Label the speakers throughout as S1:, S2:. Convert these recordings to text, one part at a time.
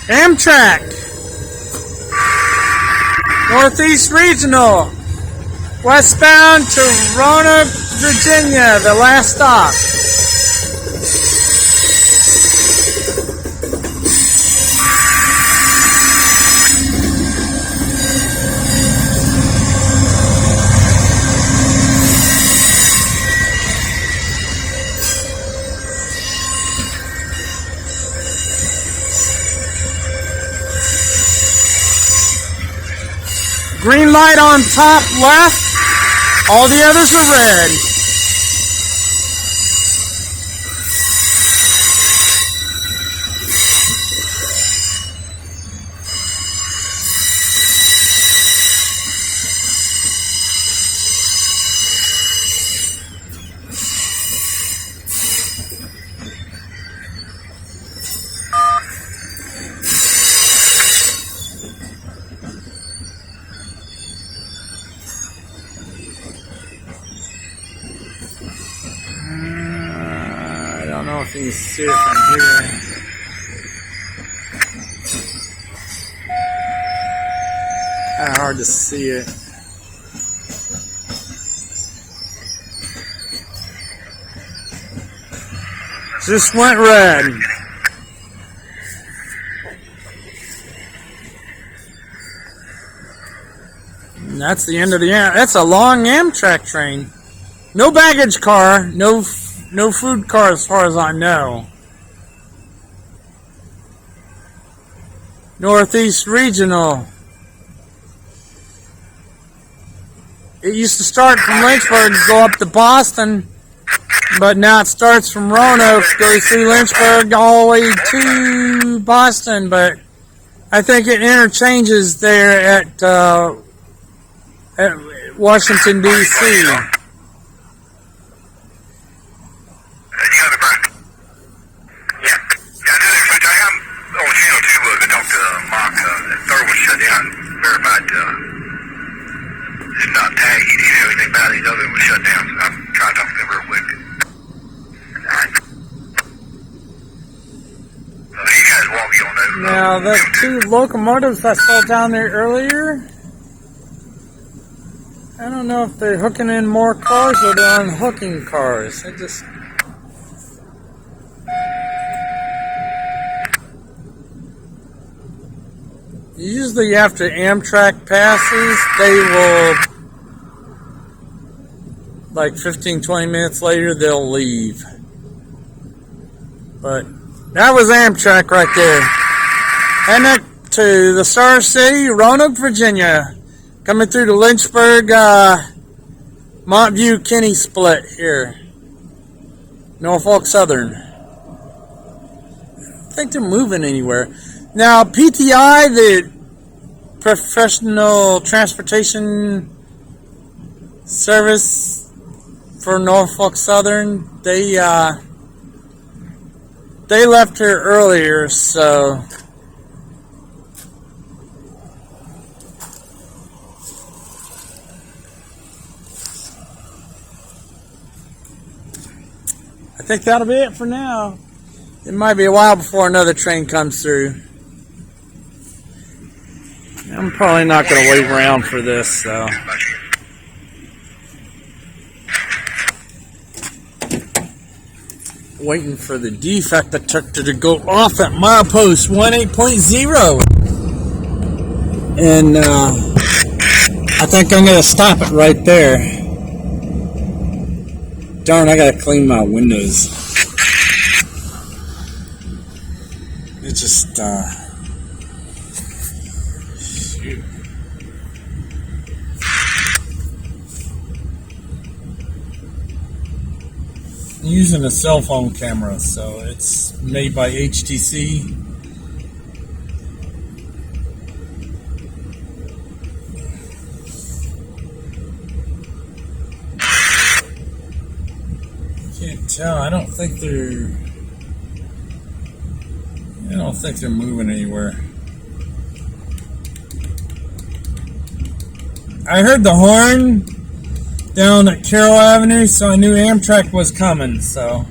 S1: Amtrak Northeast Regional, westbound to Norfolk, Virginia, the last stop. Green light on top left, all the others are red. I don't know if you can see it from here. Kind of hard to see it. Just went red. And that's the end of the that's a long Amtrak train. No baggage car, no food car as far as I know. Northeast Regional. It used to start from Lynchburg and go up to Boston, but now it starts from Roanoke, goes through Lynchburg all the way to Boston, but I think it interchanges there at Washington, D.C. Now, the two locomotives I saw down there earlier, I don't know if they're hooking in more cars or they're unhooking cars. Usually after Amtrak passes, they will, like 15-20 minutes later, they'll leave. But that was Amtrak right there. Heading up to the Star City, Roanoke, Virginia. Coming through the Lynchburg, Montview, Kinney split here. Norfolk Southern. I think they're moving anywhere. Now, PTI, the Professional Transportation Service for Norfolk Southern, they left here earlier, so I think that'll be it for now. It might be a while before another train comes through. I'm probably not going to wait around for this, so. Waiting for the defect detector to go off at milepost 18.0. And I think I'm going to stop it right there. Darn, I gotta clean my windows. It just, shoot. I'm using a cell phone camera, so it's made by HTC. Can't tell. I don't think they're moving anywhere. I heard the horn down at Carroll Avenue, so I knew Amtrak was coming, so.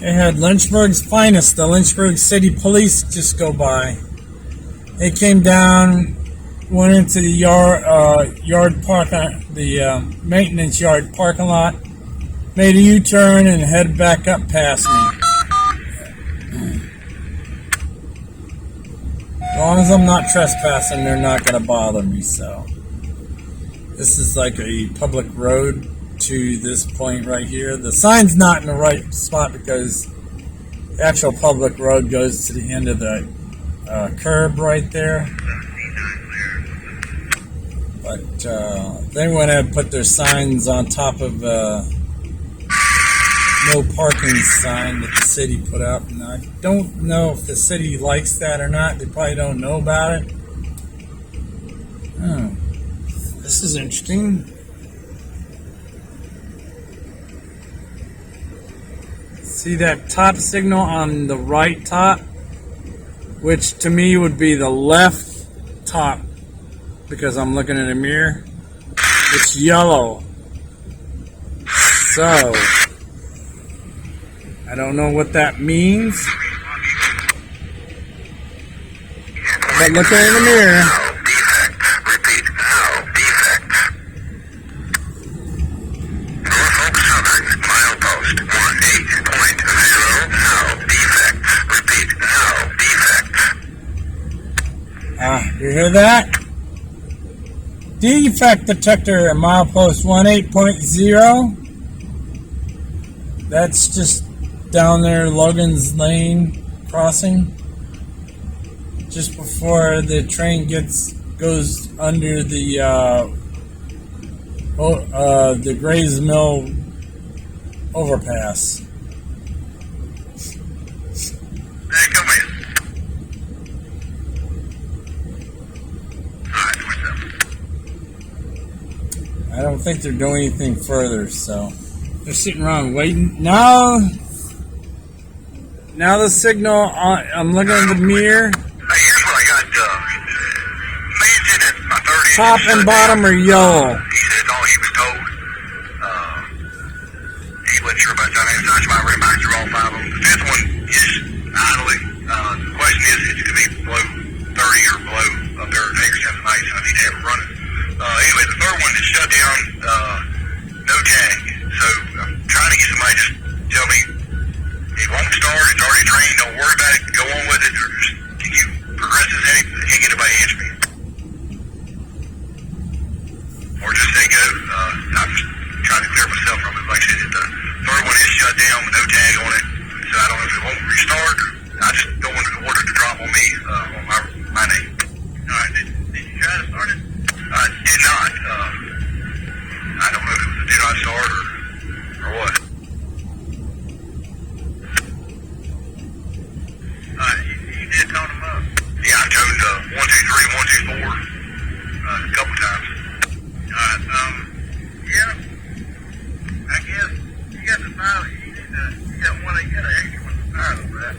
S1: They had Lynchburg's finest, the Lynchburg City Police, just go by. They came down, went into the maintenance yard parking lot, made a U-turn, and headed back up past me. As long as I'm not trespassing, they're not going to bother me. So this is like a public road to this point right here. The sign's not in the right spot because the actual public road goes to the end of the curb right there. But they went ahead and put their signs on top of no parking sign that the city put up. And I don't know if the city likes that or not. They probably don't know about it. Oh, this is interesting. See that top signal on the right top? Which to me would be the left top because I'm looking in a mirror. It's yellow. So I don't know what that means. But looking in the mirror.
S2: Norfolk Southern, milepost 18.0, no defects. Repeat, no defects.
S1: You hear that? Defect detector at milepost 18.0. That's just down there, Logan's Lane crossing, just before the train goes under the Gray's Mill overpass.
S2: Hey, come in.
S1: I don't think they're doing anything further, so they're sitting around waiting. Now the signal, I'm looking in the mirror.
S2: Hey, here's what I got. Mansion at my 30.
S1: Top and bottom are yellow.
S2: He said all he was told. He wasn't sure about Johnny. So I might remind you all 5 of them. The 5th one is idly. The question is, it's going to be below 30 or below up there at Hagerstown tonight, so I need to have it running. Anyway, the 3rd one is shut down, no tag. So I'm trying to get somebody to just tell me it won't start, it's already trained, don't worry about it, go on with it, or just, can you progress this any? I can't get anybody to answer me. Or just say go. I'm just trying to clear myself from it. Like I said, the 3rd one is shut down with no tag on it, so I don't know if it won't restart, or I just don't want the order to drop on me, on my name. Alright, did you try to start it? I did not. I don't know if it was a did not start or what. You did tone them up? Yeah, I toned 1, 2, 3, 1, 2, 4 a couple times. Alright, yeah. I guess you got the file. You got an extra one to file over that.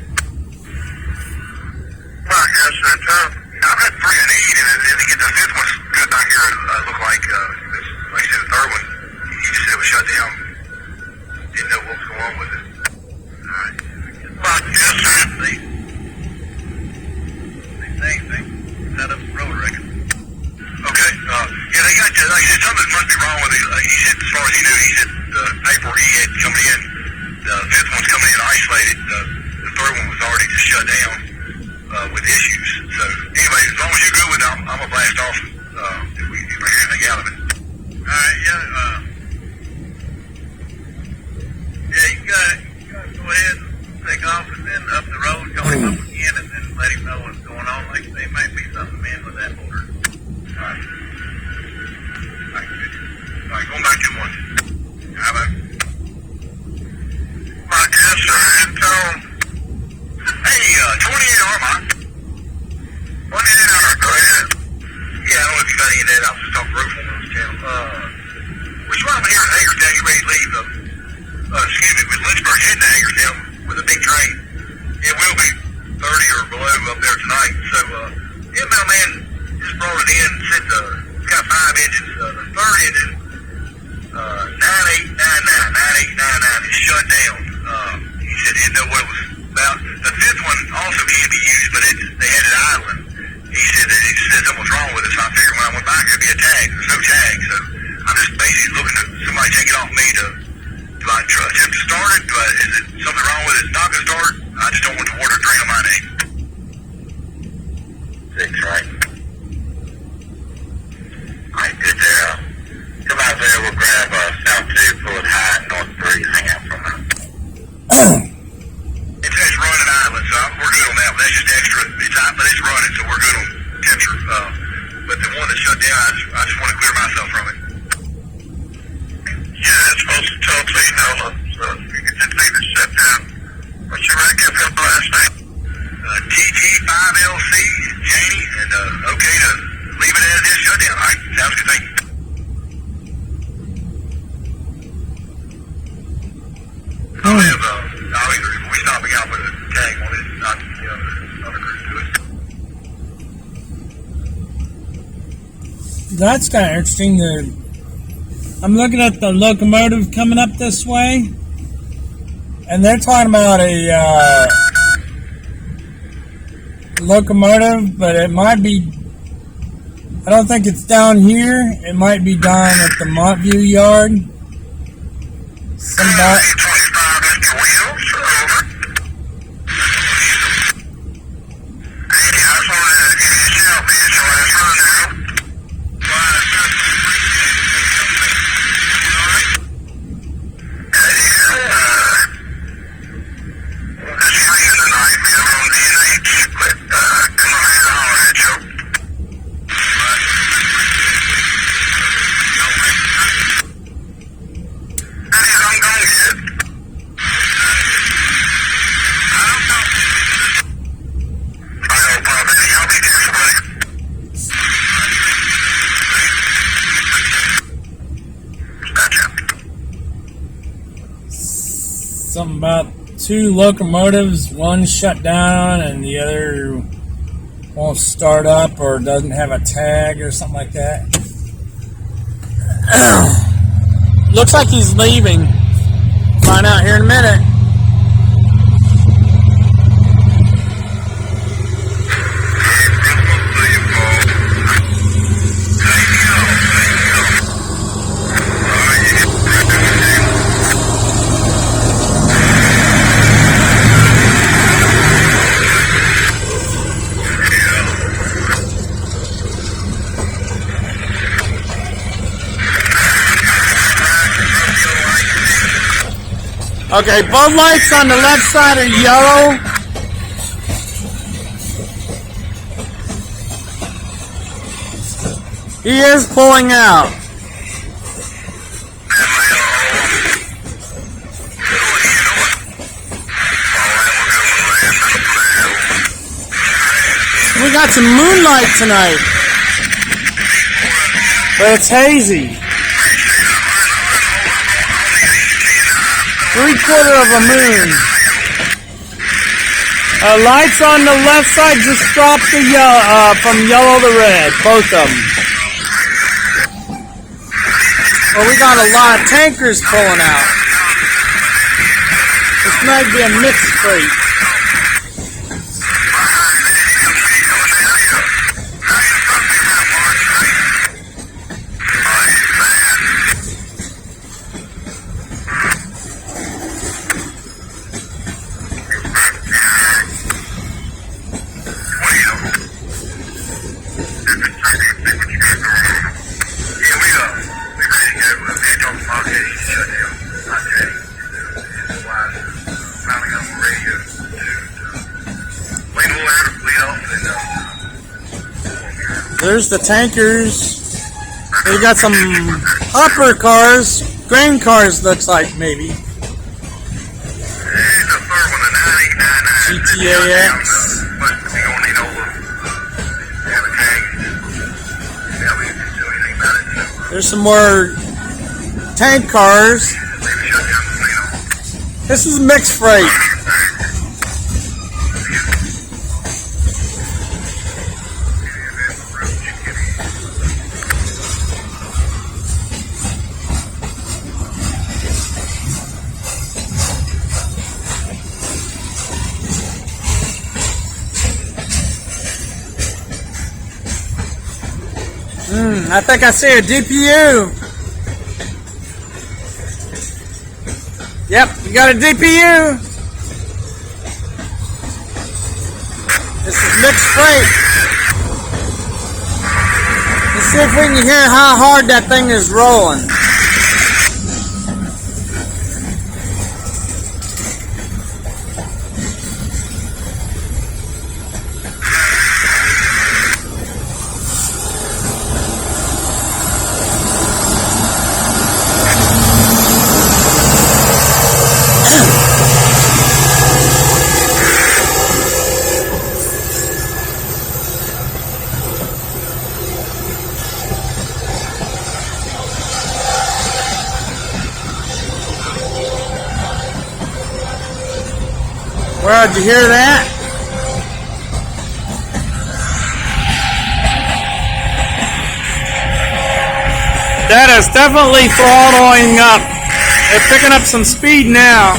S2: Well, I guess I've had 3 I need, and to get the 5th one good back here, look like, like I said, the 3rd one, he just said it was shut down. Didn't know what was going on with it. Alright. Well, yes, sir. They set up the road, I reckon. Okay, yeah, they got, like I said, something must be wrong with it. He said, as far as he knew, he said the paper he had coming in, the 5th one's coming in isolated, the 3rd one was already just shut down, with issues. So, anyway, as long as you're good with it, I'm gonna blast off, if I hear anything out of it. Alright, yeah, you gotta go ahead and take off and then up the road, call him up again, and then let him know what's going on. Like there might be something in with that order. Alright. Alright, going back to 1. How about? My yes, sir, and hey, 28 Armand. 28 hour, go ahead. Yeah, I don't know if you got any of that. I was just off roof on this channel. We're driving here in Hagerstown. You ready to leave? With Lynchburg heading to Hagerstown with a big train. It will be 30 or below up there tonight. So, inbound man just brought it in. Said it's got 5 engines. The 3rd engine, 9899 is shut down. He said he didn't know is it something wrong with it? It's not going to start. I just don't want the water to drain on my name. 6, right? I did there. Come out there, we'll grab South 2, pull it high, North 3, hang out from that. It says running island, so we're good on that one. That's just extra. It's hot, but it's running, so we're good on temperature. But the one that shut down, I just want to clear myself from it. Yeah, it's supposed to tell so you know, so you can just leave it shut down. What's your rank up last name? TT5LC, Janie, and okay to leave it as is, shut down. All right, sounds good, thank you. I'll either, if we stopping out with a tag on it, not the other crew to it.
S1: That's kind of interesting. I'm looking at the locomotive coming up this way, and they're talking about a locomotive, but it might be, I don't think it's down here. It might be down at the Montview yard. Somebody.
S2: 25 extra wheels, over. Hey, I just wanted to give you a shout, man. It's your last run now.
S1: Something about 2 locomotives, one shut down and the other won't start up or doesn't have a tag or something like that. Looks like he's leaving. Find out here in a minute. Okay, both lights on the left side are yellow. He is pulling out. We got some moonlight tonight, but it's hazy. 3/4 of a moon. Lights on the left side just dropped the from yellow to red, both of them. Well, we got a lot of tankers pulling out. This might be a mixed freight. There's the tankers. They got some hopper cars, grain cars looks like maybe. GTAX. There's some more tank cars. This is mixed freight. I think I see a DPU. Yep, you got a DPU. This is mixed freight. Let's see if we can hear how hard that thing is rolling. Well, did you hear that? That is definitely throttling up. They're picking up some speed now.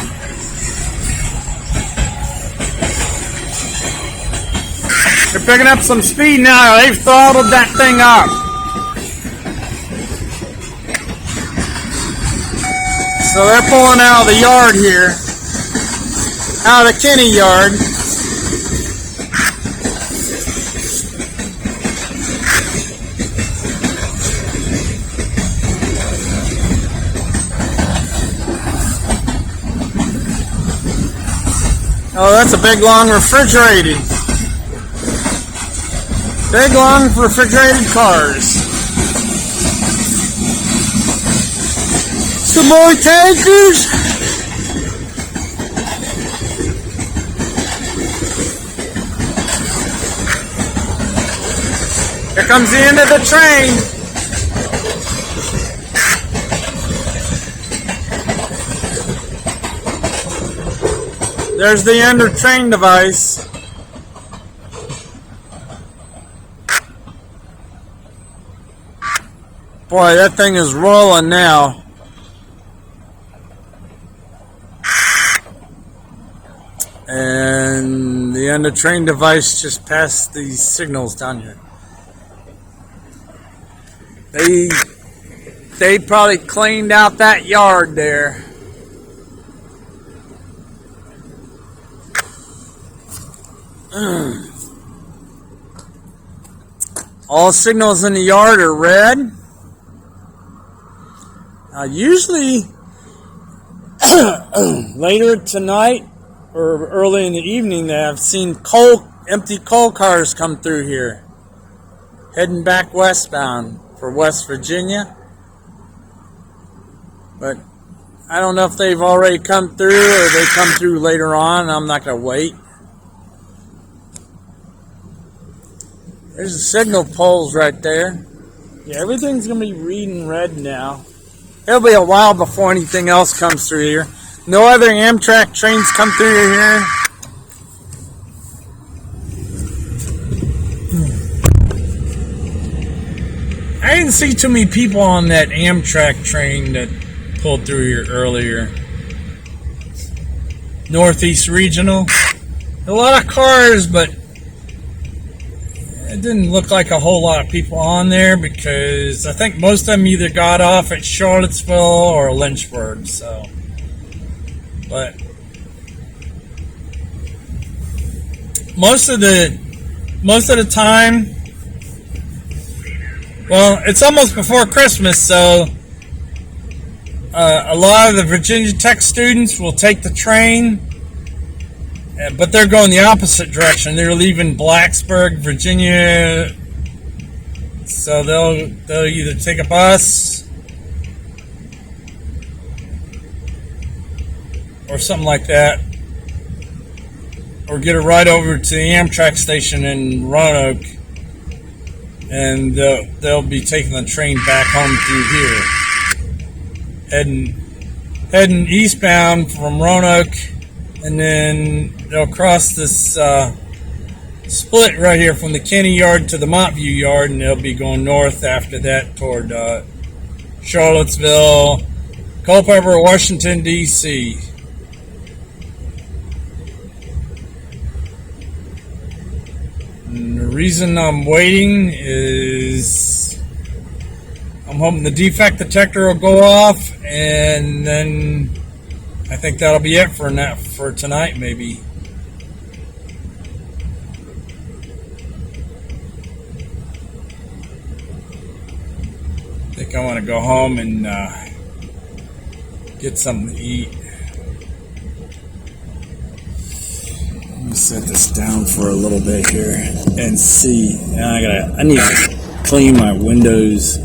S1: They're picking up some speed now. They've throttled that thing up. So they're pulling out of the yard here. Out of the Kinney yard. Oh, that's a big long refrigerated. Big long refrigerated cars. Some more tankers. Here comes the end of the train. There's the end of train device. Boy, that thing is rolling now. And the end of train device just passed these signals down here. They probably cleaned out that yard there. All signals in the yard are red. Usually later tonight or early in the evening, I've seen empty coal cars come through here, heading back westbound for West Virginia. But I don't know if they've already come through or they come through later on. I'm not going to wait. There's the signal poles right there. Yeah, everything's going to be reading red now. It'll be a while before anything else comes through here. No other Amtrak trains come through here. I didn't see too many people on that Amtrak train that pulled through here earlier. Northeast Regional. A lot of cars, but it didn't look like a whole lot of people on there because I think most of them either got off at Charlottesville or Lynchburg. So, but most of the time, well, it's almost before Christmas, so a lot of the Virginia Tech students will take the train. But they're going the opposite direction. They're leaving Blacksburg, Virginia. So they'll either take a bus or something like that, or get a ride over to the Amtrak station in Roanoke, and they'll be taking the train back home through here, heading eastbound from Roanoke. And then they'll cross this split right here from the Kinney yard to the Montview yard, and they'll be going north after that toward Charlottesville, Culpeper, Washington, D.C. And the reason I'm waiting is I'm hoping the defect detector will go off, and then I think that'll be it for tonight, maybe. I think I want to go home and get something to eat. Let me set this down for a little bit here and see. I need to clean my windows.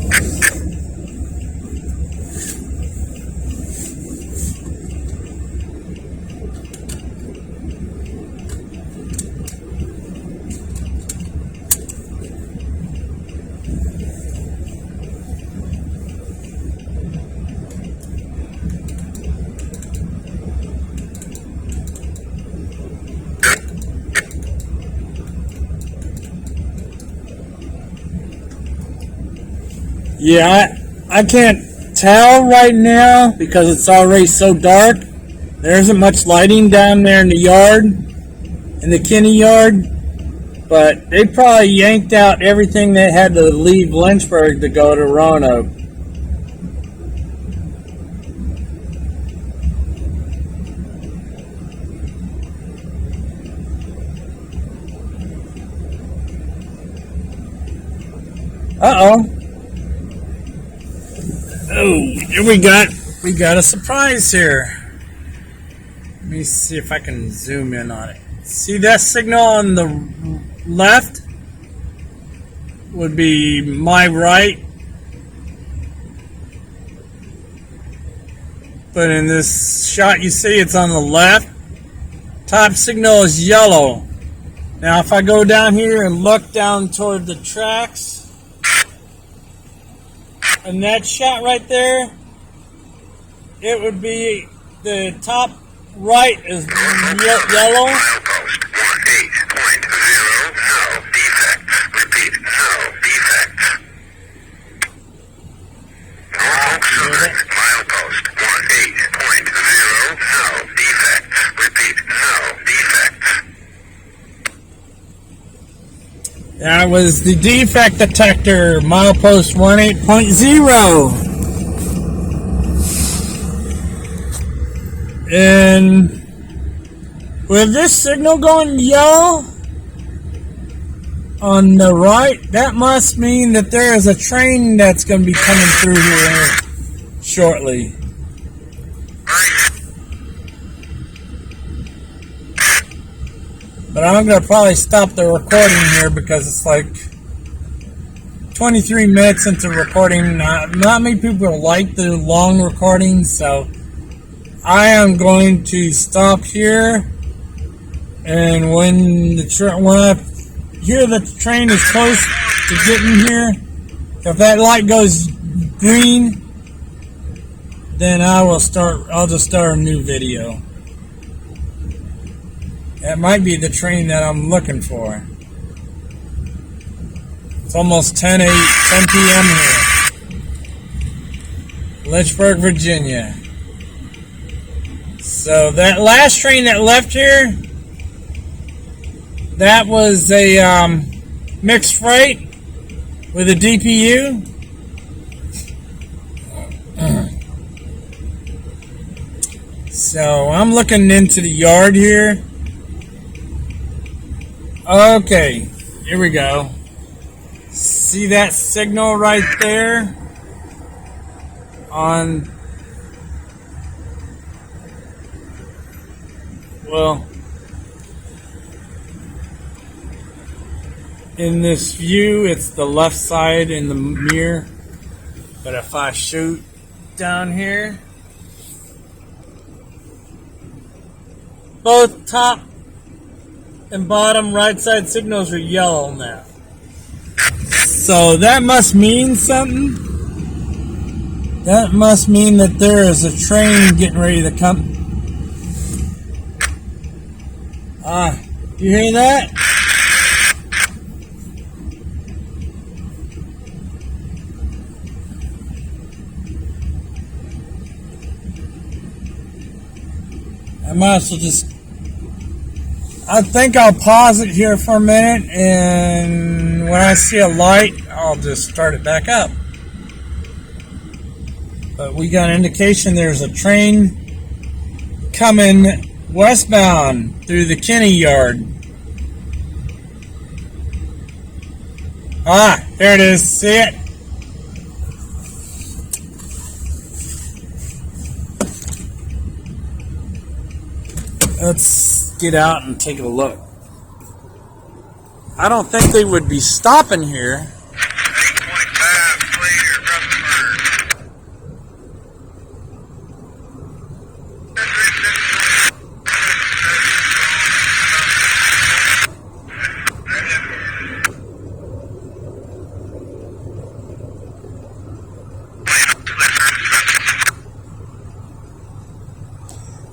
S1: Yeah, I can't tell right now because it's already so dark. There isn't much lighting down there in the yard, in the Kinney yard. But they probably yanked out everything that had to leave Lynchburg to go to Roanoke. Uh-oh. Oh, we got a surprise here. Let me see if I can zoom in on it. See that signal on the left? Would be my right. But in this shot you see it's on the left. Top signal is yellow. Now if I go down here and look down toward the tracks, and that shot right there, it would be the top right is yellow.
S2: Milepost 18.0, no defects. Repeat, no defects. Norfolk Southern, milepost 18.0, no defects. Repeat, no defects.
S1: That was the defect detector, milepost 18.0. And with this signal going yellow on the right, that must mean that there is a train that's going to be coming through here shortly. But I'm going to probably stop the recording here because it's like 23 minutes into recording. Not many people like the long recordings, so I am going to stop here. And when I hear that the train is close to getting here, if that light goes green, then I'll just start a new video. That might be the train that I'm looking for. It's almost 10 p.m. here. Lynchburg, Virginia. So that last train that left here, that was a mixed freight with a DPU. So I'm looking into the yard here. Okay, here we go. See that signal right there on, well, in this view it's the left side in the mirror, but if I shoot down here, both top and bottom right side signals are yellow now. So that must mean something. That must mean that there is a train getting ready to come. You hear that? I might as well just, I think I'll pause it here for a minute, and when I see a light, I'll just start it back up. But we got an indication there's a train coming westbound through the Kinney yard. Ah, there it is. See it? Let's get out and take a look. I don't think they would be stopping here.
S2: 825 clear, Rutherford.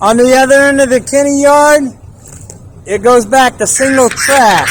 S1: On the other end of the Kinney yard, it goes back to single track.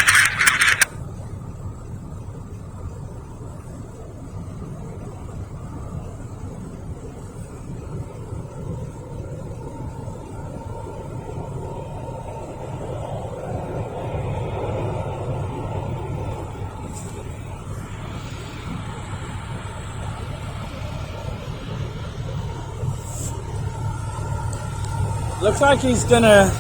S1: Looks like he's gonna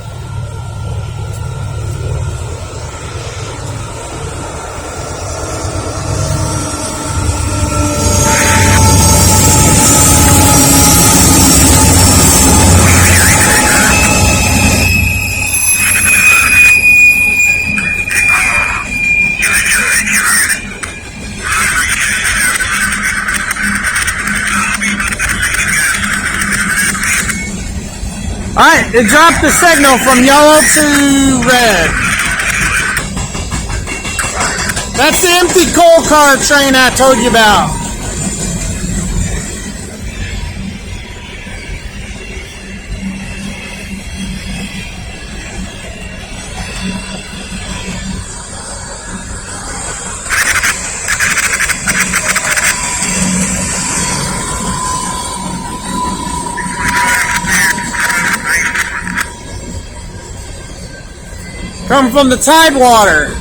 S1: Alright, it dropped the signal from yellow to red. That's the empty coal car train I told you about. Come from the Tidewater.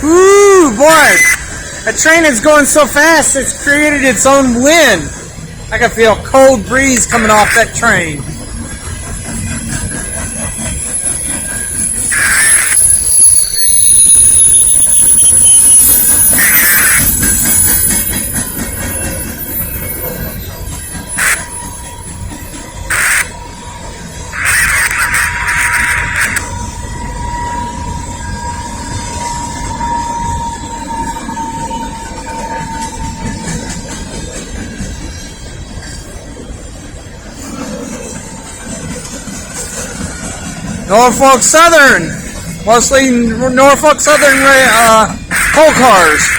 S1: Ooh, boy, that train is going so fast it's created its own wind. I can feel a cold breeze coming off that train. Norfolk Southern, mostly Norfolk Southern coal cars.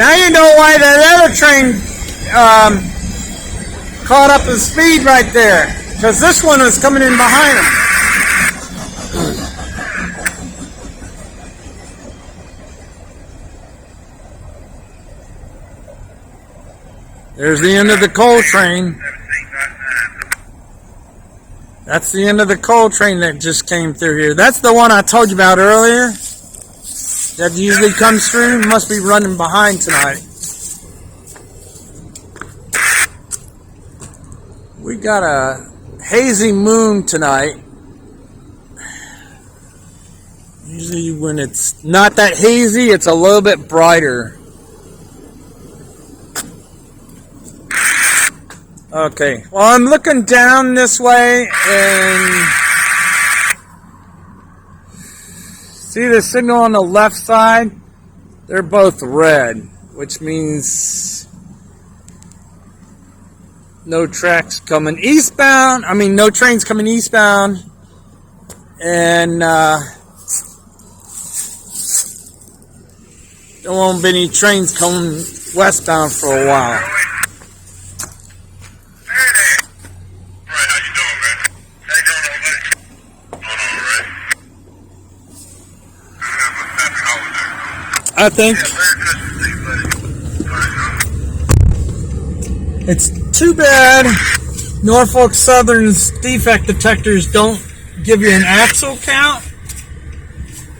S1: Now you know why that other train caught up in speed right there. Because this one was coming in behind him. There's the end of the coal train. That's the end of the coal train that just came through here. That's the one I told you about earlier. That usually comes through. Must be running behind tonight. We got a hazy moon tonight. Usually when it's not that hazy, it's a little bit brighter. Okay, well, I'm looking down this way and see the signal on the left side? They're both red, which means no tracks coming eastbound. I mean, no trains coming eastbound. And there won't be any trains coming westbound for a while. I think it's too bad Norfolk Southern's defect detectors don't give you an axle count,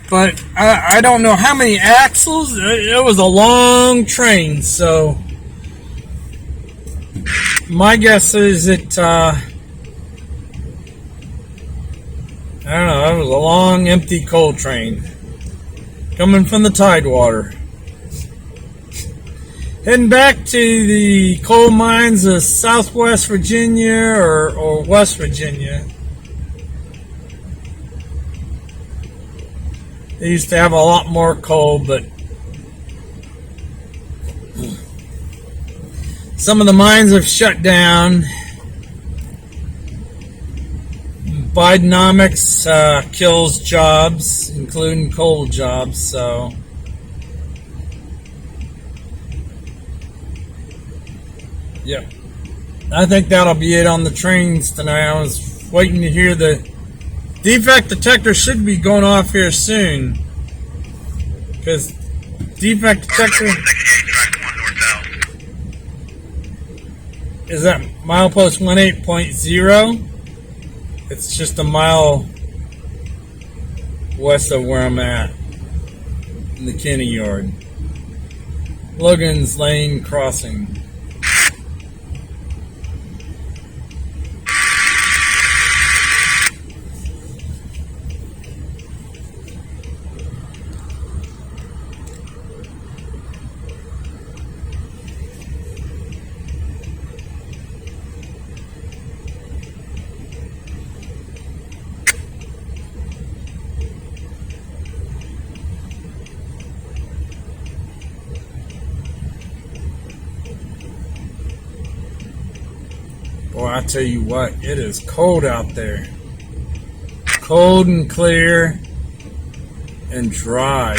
S1: but I don't know how many axles. It was a long train, so my guess is it I don't know, it was a long empty coal train coming from the Tidewater. Heading back to the coal mines of Southwest Virginia or West Virginia. They used to have a lot more coal, but some of the mines have shut down. Bidenomics kills jobs, including coal jobs, so yeah. I think that'll be it on the trains tonight. I was waiting to hear the defect detector should be going off here soon. Because defect detector is that milepost 18.0. It's just a mile west of where I'm at in the Kinney yard. Logan's Lane Crossing. Boy, I tell you what, it is cold out there. Cold and clear and dry.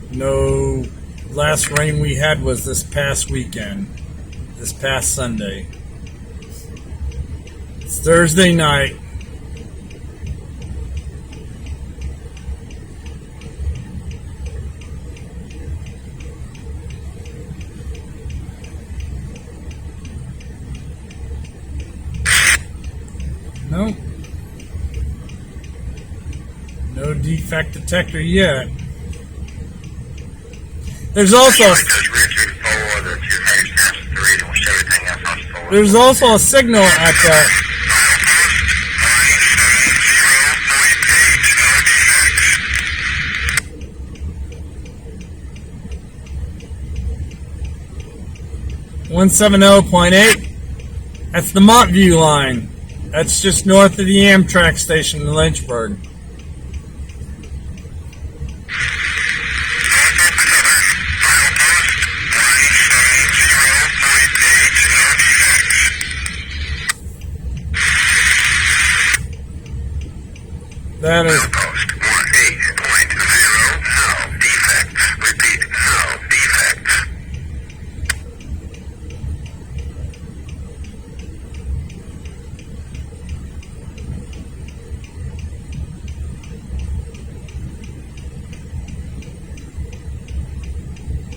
S1: No, last rain we had was this past weekend, this past Sunday. It's Thursday night. Nope. No defect detector yet. There's also a signal at that. .8. That's the Montview line. That's just north of the Amtrak station in Lynchburg. That is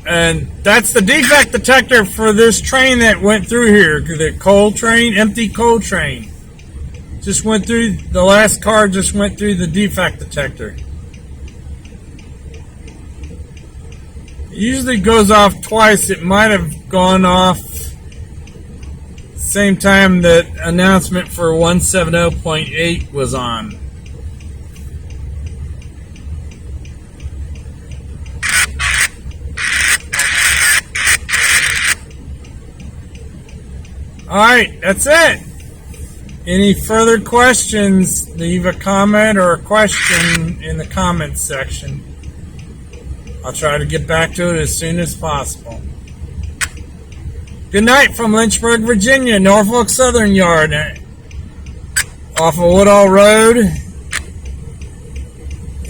S1: And that's the defect detector for this train that went through here. The coal train, empty coal train. Just went through, the last car just went through the defect detector. It usually goes off twice. It might have gone off same time that announcement for 170.8 was on. Alright, that's it. Any further questions, leave a comment or a question in the comments section. I'll try to get back to it as soon as possible. Good night from Lynchburg, Virginia, Norfolk Southern Yard, off of Woodall Road,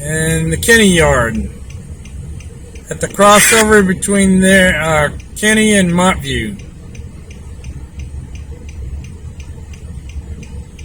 S1: and the Kinney Yard, at the crossover between Kinney and Montview.